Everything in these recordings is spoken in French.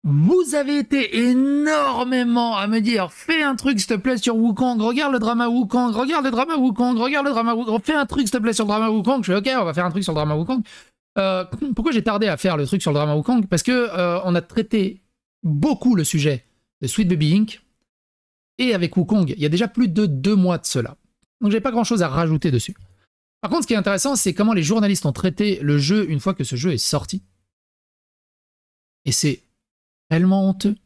Vous avez été énormément à me dire, fais un truc s'il te plaît sur Wukong, regarde le drama Wukong, regarde le drama Wukong, regarde le drama Wukong, fais un truc s'il te plaît sur le drama Wukong. Je fais ok, on va faire un truc sur le drama Wukong. Pourquoi j'ai tardé à faire le truc sur le drama Wukong? Parce que on a traité beaucoup le sujet de Sweet Baby Inc. et avec Wukong, il y a déjà plus de 2 mois de cela. Donc j'ai pas grand chose à rajouter dessus. Par contre, ce qui est intéressant, c'est comment les journalistes ont traité le jeu une fois que ce jeu est sorti. Et c'est tellement honteux.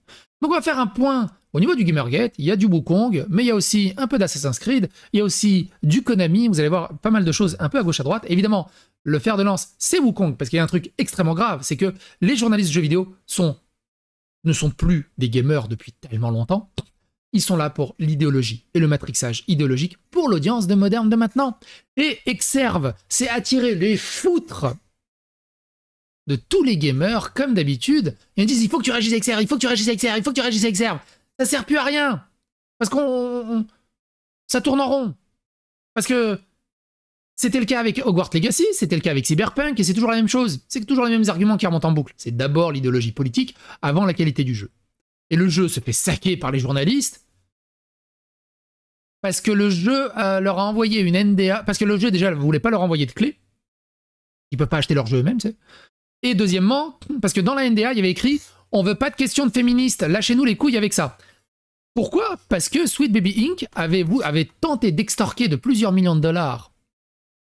Donc on va faire un point au niveau du Gamergate. Il y a du Wukong, mais il y a aussi un peu d'Assassin's Creed, il y a aussi du Konami, vous allez voir pas mal de choses un peu à gauche à droite. Évidemment, le fer de lance, c'est Wukong, parce qu'il y a un truc extrêmement grave, c'est que les journalistes de jeux vidéo ne sont plus des gamers depuis tellement longtemps. Ils sont là pour l'idéologie et le matrixage idéologique pour l'audience de moderne de maintenant. Et Exerve, c'est attirer les foutres de tous les gamers, comme d'habitude. Ils disent, il faut que tu réagisses Exerve, il faut que tu réagisses Exerve, il faut que tu réagisses Exerve. Ça sert plus à rien. Parce ça tourne en rond. Parce que c'était le cas avec Hogwarts Legacy, c'était le cas avec Cyberpunk, et c'est toujours la même chose. C'est toujours les mêmes arguments qui remontent en boucle. C'est d'abord l'idéologie politique avant la qualité du jeu. Et le jeu se fait saquer par les journalistes parce que le jeu leur a envoyé une NDA, parce que le jeu déjà ne voulait pas leur envoyer de clés. Ils ne peuvent pas acheter leur jeu eux-mêmes, tu sais. Et deuxièmement, parce que dans la NDA, il y avait écrit « On veut pas de questions de féministes, lâchez-nous les couilles avec ça ». Pourquoi? Parce que Sweet Baby Inc. avait tenté d'extorquer de plusieurs millions de dollars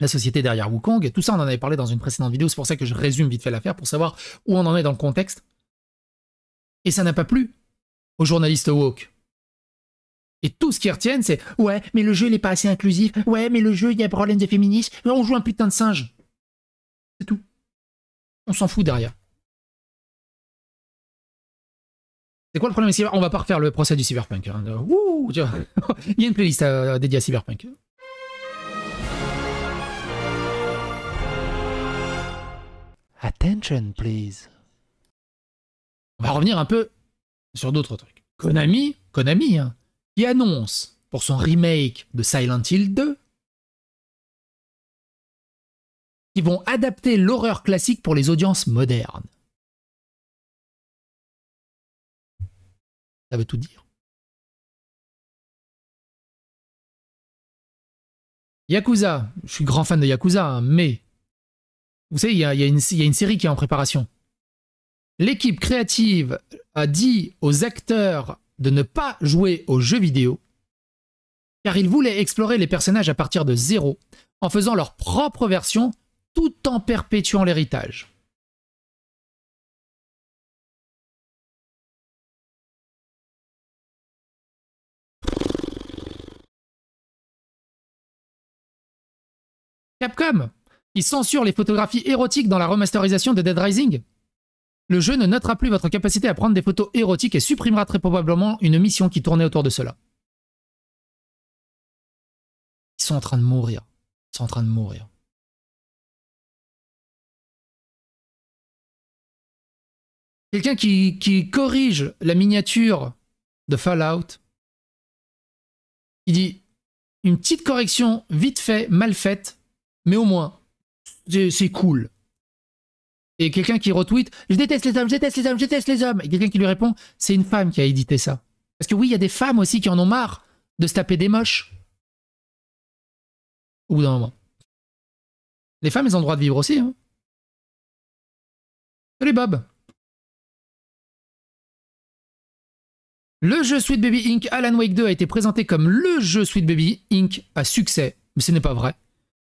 la société derrière Wukong, et tout ça on en avait parlé dans une précédente vidéo, c'est pour ça que je résume vite fait l'affaire pour savoir où on en est dans le contexte. Et ça n'a pas plu aux journalistes woke. Et tout ce qu'ils retiennent, c'est « Ouais, mais le jeu, il est pas assez inclusif. Ouais, mais le jeu, il y a problème de féminisme. On joue un putain de singe. » C'est tout. On s'en fout derrière. C'est quoi le problème? On va pas refaire le procès du Cyberpunk. Hein. Ouh, il y a une playlist dédiée à Cyberpunk. Attention, please. On va revenir un peu sur d'autres trucs. Konami, hein, qui annonce pour son remake de Silent Hill 2 qu'ils vont adapter l'horreur classique pour les audiences modernes. Ça veut tout dire. Yakuza, je suis grand fan de Yakuza, hein, mais vous savez, il y a une série qui est en préparation. L'équipe créative a dit aux acteurs de ne pas jouer aux jeux vidéo car ils voulaient explorer les personnages à partir de zéro en faisant leur propre version tout en perpétuant l'héritage. Capcom, qui censure les photographies érotiques dans la remasterisation de Dead Rising. Le jeu ne notera plus votre capacité à prendre des photos érotiques et supprimera très probablement une mission qui tournait autour de cela. Ils sont en train de mourir. Ils sont en train de mourir. Quelqu'un qui corrige la miniature de Fallout, il dit une petite correction vite fait, mal faite, mais au moins, c'est cool. Et quelqu'un qui retweet « Je déteste les hommes, je déteste les hommes, je déteste les hommes !» Et quelqu'un qui lui répond « C'est une femme qui a édité ça. » Parce que oui, il y a des femmes aussi qui en ont marre de se taper des moches. Au bout d'un moment. Les femmes, elles ont le droit de vivre aussi. Hein. Salut Bob. Le jeu Sweet Baby Inc. Alan Wake 2 a été présenté comme le jeu Sweet Baby Inc. à succès. Mais ce n'est pas vrai.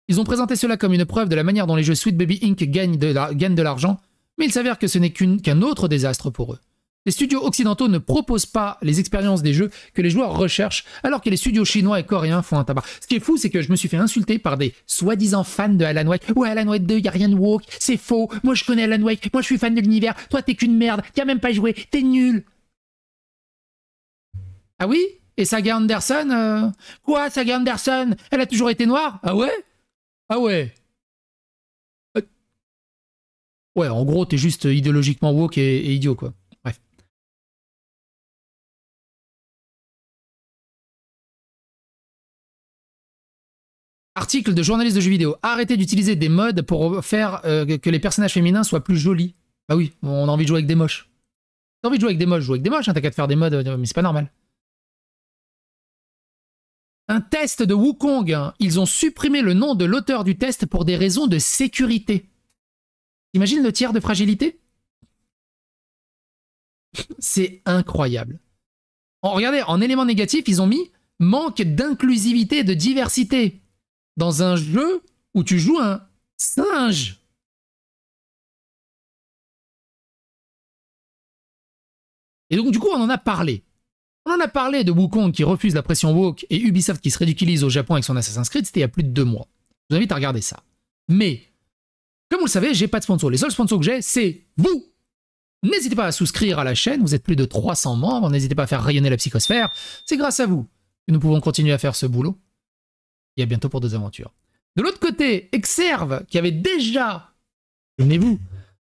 Ils ont présenté cela comme une preuve de la manière dont les jeux Sweet Baby Inc. gagnent de l'argent, mais il s'avère que ce n'est qu'un autre désastre pour eux. Les studios occidentaux ne proposent pas les expériences des jeux que les joueurs recherchent, alors que les studios chinois et coréens font un tabac. Ce qui est fou, c'est que je me suis fait insulter par des soi-disant fans de Alan Wake. Ouais, Alan Wake 2, y a rien de woke, c'est faux. Moi, je connais Alan Wake, moi, je suis fan de l'univers. Toi, t'es qu'une merde, t'as même pas joué, t'es nul. Ah oui? Et Saga Anderson Quoi, Saga Anderson? Elle a toujours été noire? Ah ouais? Ah ouais. Ouais, en gros, t'es juste idéologiquement woke et idiot, quoi. Bref. Article de journaliste de jeux vidéo. Arrêtez d'utiliser des modes pour faire que les personnages féminins soient plus jolis. Bah oui, on a envie de jouer avec des moches. T'as envie de jouer avec des mods, joue avec des mods, hein, t'as qu'à te faire des mods, mais c'est pas normal. Un test de Wukong, hein. Ils ont supprimé le nom de l'auteur du test pour des raisons de sécurité. Imagine le tiers de fragilité? C'est incroyable. Regardez, en élément négatif, ils ont mis manque d'inclusivité et de diversité dans un jeu où tu joues un singe. Et donc, du coup, on en a parlé. On en a parlé de Wukong qui refuse la pression woke et Ubisoft qui se ridiculise au Japon avec son Assassin's Creed, c'était il y a plus de 2 mois. Je vous invite à regarder ça. Mais, comme vous le savez, j'ai pas de sponsor. Les seuls sponsors que j'ai, c'est vous. N'hésitez pas à souscrire à la chaîne, vous êtes plus de 300 membres, n'hésitez pas à faire rayonner la psychosphère. C'est grâce à vous que nous pouvons continuer à faire ce boulot. Et à bientôt pour d'autres aventures. De l'autre côté, Exerve, qui avait déjà, souvenez-vous,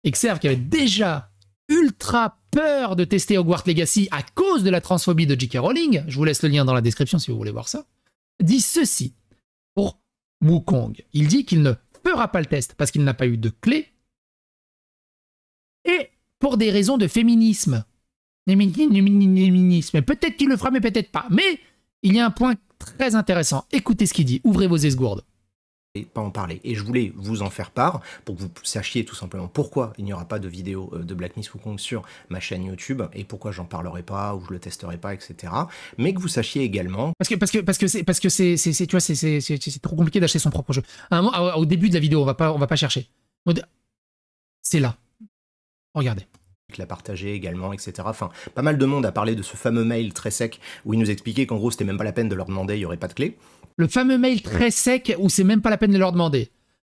Exerve qui avait déjà ultra peur de tester Hogwarts Legacy à cause de la transphobie de J.K. Rowling, je vous laisse le lien dans la description si vous voulez voir ça, dit ceci pour Wukong. Il dit qu'il ne fera pas le test parce qu'il n'a pas eu de clé et pour des raisons de féminisme. Peut-être qu'il le fera, mais peut-être pas. Mais il y a un point très intéressant. Écoutez ce qu'il dit. Ouvrez vos esgourdes. Et pas en parler. Et je voulais vous en faire part pour que vous sachiez tout simplement pourquoi il n'y aura pas de vidéo de Black Myth Wukong sur ma chaîne YouTube et pourquoi j'en parlerai pas ou je le testerai pas, etc. Mais que vous sachiez également parce que c'est trop compliqué d'acheter son propre jeu. Au début de la vidéo, on va pas chercher. C'est là. Regardez. l'a partagé également, etc. Enfin, pas mal de monde a parlé de ce fameux mail très sec où il nous expliquait qu'en gros, c'était même pas la peine de leur demander, il n'y aurait pas de clé. Le fameux mail très sec où c'est même pas la peine de leur demander.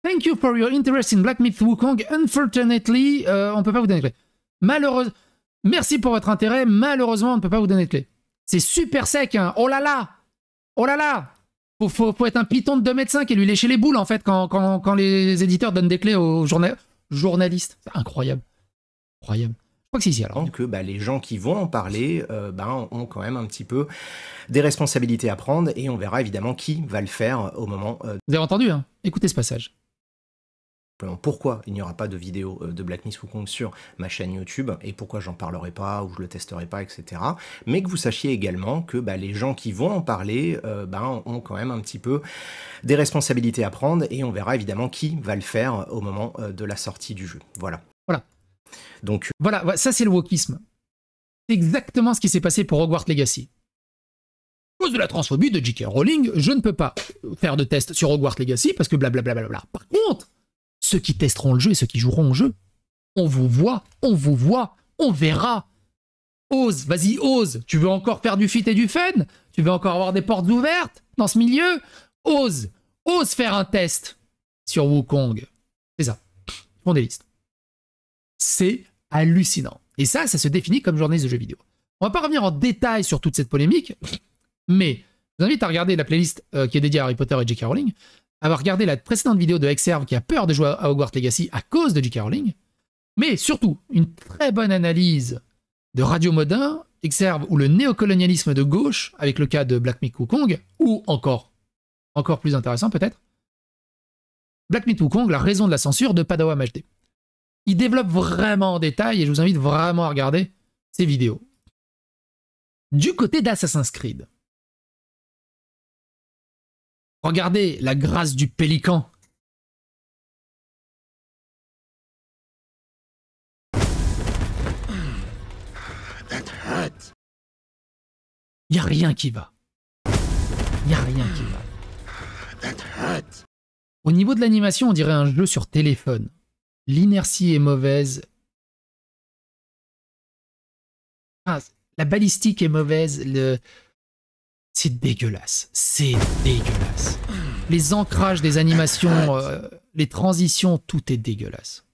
Thank you for your interest in Black Myth Wukong. Unfortunately, on peut pas vous donner de clé. Malheureusement, merci pour votre intérêt. Malheureusement, on ne peut pas vous donner de clé. C'est super sec, hein. Oh là là! Oh là là! Faut être un python de 2 mètres 5 et lui lécher les boules, en fait, quand les éditeurs donnent des clés aux journalistes. C'est incroyable. Incroyable. Je crois que c'est ici, alors. Que les gens qui vont en parler ont quand même un petit peu des responsabilités à prendre et on verra évidemment qui va le faire au moment... Vous avez entendu, hein? Écoutez ce passage. Pourquoi il n'y aura pas de vidéo de Black Myth Wukong sur ma chaîne YouTube et pourquoi j'en parlerai pas ou je le testerai pas, etc. Mais que vous sachiez également que les gens qui vont en parler ont quand même un petit peu des responsabilités à prendre et on verra évidemment qui va le faire au moment de la sortie du jeu. Voilà. Voilà. Donc voilà, ça c'est le wokisme. C'est exactement ce qui s'est passé pour Hogwarts Legacy. À cause de la transphobie de J.K. Rowling, je ne peux pas faire de test sur Hogwarts Legacy parce que blablabla. Par contre, ceux qui testeront le jeu et ceux qui joueront au jeu, on vous voit, on verra. Ose, vas-y, ose. Tu veux encore faire du fit et du fun? Tu veux encore avoir des portes ouvertes dans ce milieu? Ose faire un test sur Wukong. C'est ça. Ils font des listes. C'est hallucinant. Et ça se définit comme journaliste de jeux vidéo. On va pas revenir en détail sur toute cette polémique, mais je vous invite à regarder la playlist qui est dédiée à Harry Potter et J.K. Rowling, à regarder la précédente vidéo de Exerve qui a peur de jouer à Hogwarts Legacy à cause de J.K. Rowling, mais surtout une très bonne analyse de Radio Modin, Exerve ou le néocolonialisme de gauche avec le cas de Black Myth Wukong, ou encore plus intéressant peut-être, Black Myth Wukong, la raison de la censure de Padawan HD. Il développe vraiment en détail et je vous invite vraiment à regarder ces vidéos. Du côté d'Assassin's Creed, regardez la grâce du pélican. Il n'y a rien qui va. Il n'y a rien qui va. Au niveau de l'animation, on dirait un jeu sur téléphone. L'inertie est mauvaise. La balistique est mauvaise. C'est dégueulasse. C'est dégueulasse. Les ancrages des animations, les transitions, tout est dégueulasse.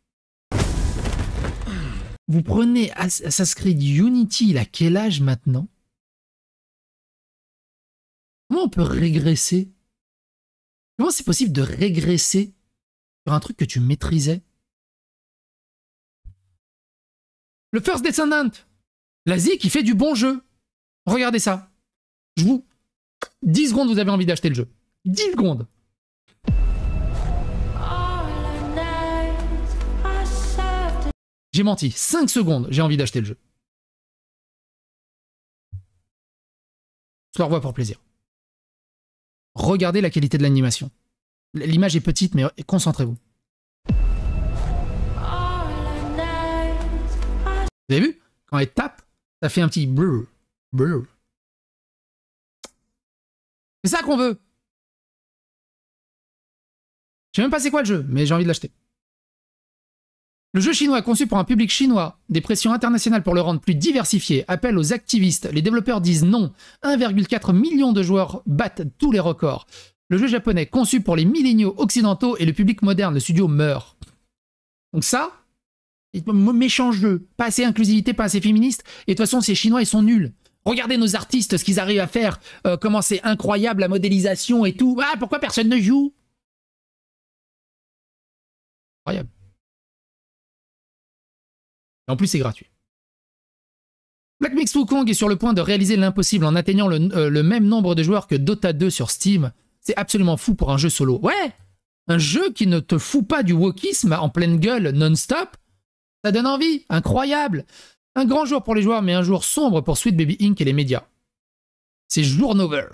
Vous prenez Assassin's Creed Unity, il a quel âge maintenant? Comment on peut régresser? Comment c'est possible de régresser sur un truc que tu maîtrisais? Le First Descendant, l'Asie qui fait du bon jeu. Regardez ça. 10 secondes, vous avez envie d'acheter le jeu. 10 secondes. J'ai menti. 5 secondes, j'ai envie d'acheter le jeu. Je leur vois pour plaisir. Regardez la qualité de l'animation. L'image est petite, mais concentrez-vous. Vous avez vu? Quand elle tape, ça fait un petit brrr, brrr. C'est ça qu'on veut. Je sais même pas c'est quoi le jeu, mais j'ai envie de l'acheter. Le jeu chinois conçu pour un public chinois, des pressions internationales pour le rendre plus diversifié, appellent aux activistes. Les développeurs disent non. 1,4 million de joueurs battent tous les records. Le jeu japonais conçu pour les milléniaux occidentaux et le public moderne, le studio meurt. Donc ça, méchant jeu, pas assez inclusivité, pas assez féministe, et de toute façon ces Chinois ils sont nuls. Regardez nos artistes, ce qu'ils arrivent à faire, comment c'est incroyable la modélisation et tout. Ah, pourquoi personne ne joue? Incroyable. Et en plus c'est gratuit. Black Myth Wukong est sur le point de réaliser l'impossible en atteignant le même nombre de joueurs que Dota 2 sur Steam. C'est absolument fou pour un jeu solo. Ouais, un jeu qui ne te fout pas du wokisme en pleine gueule non-stop, ça donne envie, incroyable. Un grand jour pour les joueurs, mais un jour sombre pour Sweet Baby Inc. et les médias. C'est Journover.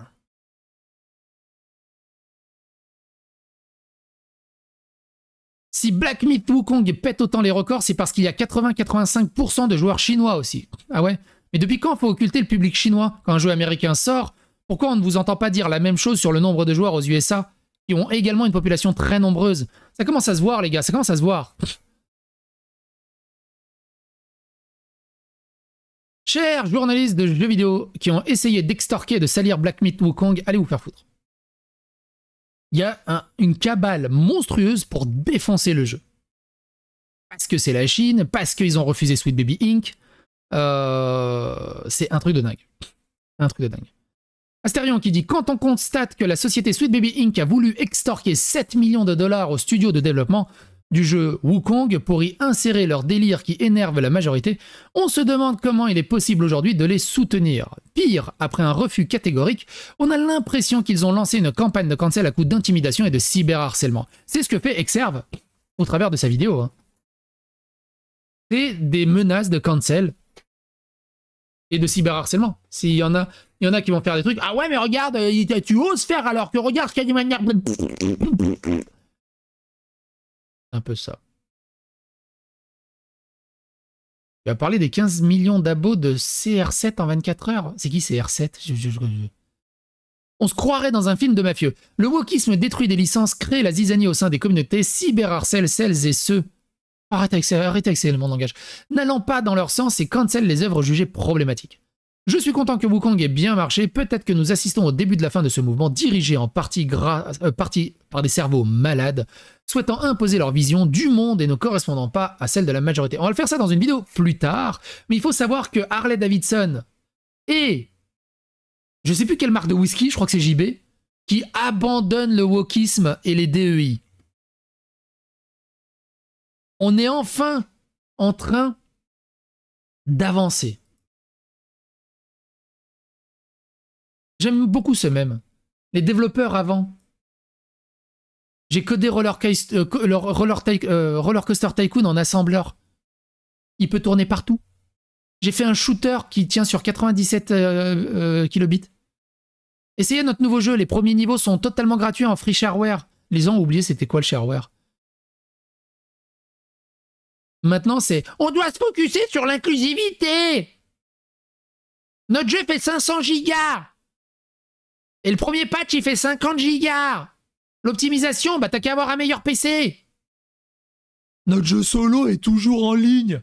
Si Black Myth Wukong pète autant les records, c'est parce qu'il y a 80-85% de joueurs chinois aussi. Ah ouais? Mais depuis quand faut occulter le public chinois? Quand un jeu américain sort, pourquoi on ne vous entend pas dire la même chose sur le nombre de joueurs aux USA, qui ont également une population très nombreuse? Ça commence à se voir, les gars, ça commence à se voir. Chers journalistes de jeux vidéo qui ont essayé d'extorquer et de salir Black Myth Wukong, allez vous faire foutre. Il y a une cabale monstrueuse pour défoncer le jeu. Parce que c'est la Chine, parce qu'ils ont refusé Sweet Baby Inc. C'est un truc de dingue. Un truc de dingue. Astérion qui dit « Quand on constate que la société Sweet Baby Inc. a voulu extorquer 7 millions de dollars au studio de développement du jeu Wukong pour y insérer leur délire qui énerve la majorité, on se demande comment il est possible aujourd'hui de les soutenir. Pire, après un refus catégorique, on a l'impression qu'ils ont lancé une campagne de cancel à coup d'intimidation et de cyberharcèlement. C'est ce que fait Exerve au travers de sa vidéo. Hein. C'est des menaces de cancel et de cyberharcèlement. S'il y en a qui vont faire des trucs. Ah ouais, mais regarde, tu oses faire alors que regarde qu'il y a d'une manière. Un peu ça. Tu as parlé des 15 millions d'abos de CR7 en 24 heures. C'est qui CR7 On se croirait dans un film de mafieux. Le wokisme détruit des licences, crée la zizanie au sein des communautés, cyberharcèle celles et ceux. Arrêtez avec ces éléments de langage. N'allant pas dans leur sens et cancel les œuvres jugées problématiques. Je suis content que Wukong ait bien marché. Peut-être que nous assistons au début de la fin de ce mouvement dirigé en partie par des cerveaux malades, souhaitant imposer leur vision du monde et ne correspondant pas à celle de la majorité. On va le faire ça dans une vidéo plus tard, mais il faut savoir que Harley Davidson et je sais plus quelle marque de whisky, je crois que c'est JB, qui abandonne le wokisme et les DEI. On est enfin en train d'avancer. J'aime beaucoup ce mème. Les développeurs avant. J'ai codé Roller Coaster Tycoon en assembleur. Il peut tourner partout. J'ai fait un shooter qui tient sur 97 kilobits. Essayez notre nouveau jeu. Les premiers niveaux sont totalement gratuits en free shareware. Les gens ont oublié c'était quoi le shareware. Maintenant c'est on doit se focuser sur l'inclusivité. Notre jeu fait 500 gigas. Et le premier patch, il fait 50 gigas. L'optimisation, bah t'as qu'à avoir un meilleur PC. Notre jeu solo est toujours en ligne.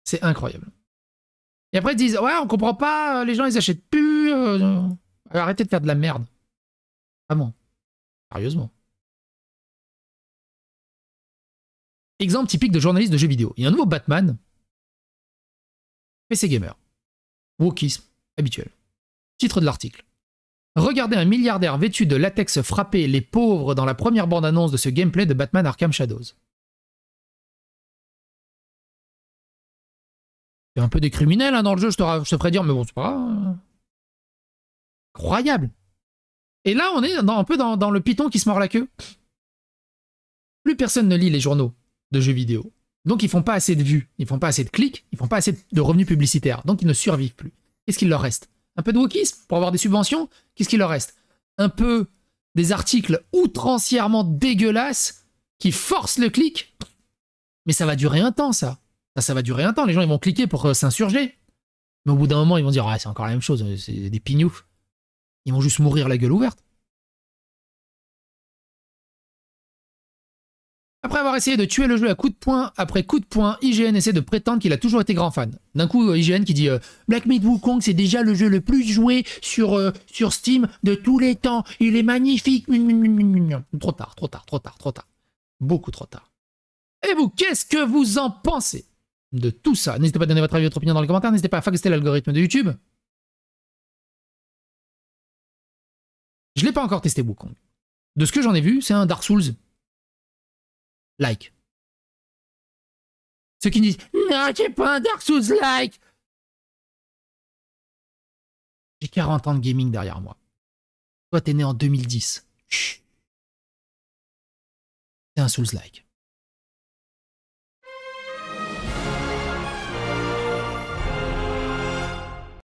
C'est incroyable. Et après, ils disent, ouais, on comprend pas, les gens, ils achètent plus. Arrêtez de faire de la merde. Vraiment. Sérieusement. Exemple typique de journaliste de jeux vidéo. Il y a un nouveau Batman. PC Gamer. Wokisme habituel. Titre de l'article. Regardez un milliardaire vêtu de latex frapper les pauvres dans la première bande-annonce de ce gameplay de Batman Arkham Shadows. C'est un peu des criminels hein, dans le jeu, je te ferais dire, mais bon, c'est pas grave. Incroyable. Et là, on est un peu dans le python qui se mord la queue. Plus personne ne lit les journaux de jeux vidéo. Donc ils font pas assez de vues, ils font pas assez de clics, ils font pas assez de revenus publicitaires. Donc ils ne survivent plus. Qu'est-ce qu'il leur reste? Un peu de wokisme pour avoir des subventions? Qu'est-ce qu'il leur reste? Un peu des articles outrancièrement dégueulasses qui forcent le clic? Mais ça va durer un temps, ça. Ça va durer un temps. Les gens, ils vont cliquer pour s'insurger. Mais au bout d'un moment, ils vont dire, ah, c'est encore la même chose, c'est des pignoufs. Ils vont juste mourir la gueule ouverte. Après avoir essayé de tuer le jeu à coups de poing après coup de poing, IGN essaie de prétendre qu'il a toujours été grand fan. D'un coup, IGN qui dit Black Myth Wukong, c'est déjà le jeu le plus joué sur Steam de tous les temps. Il est magnifique. Trop tard, trop tard, trop tard, trop tard. Beaucoup trop tard. Et vous, qu'est-ce que vous en pensez de tout ça? N'hésitez pas à donner votre avis et votre opinion dans les commentaires. N'hésitez pas à fagoster l'algorithme de YouTube. Je l'ai pas encore testé, Wukong. De ce que j'en ai vu, c'est un Dark Souls like. Ceux qui disent non, c'est pas un Dark Souls like. J'ai 40 ans de gaming derrière moi. Toi, t'es né en 2010. Chut. C'est un Souls like.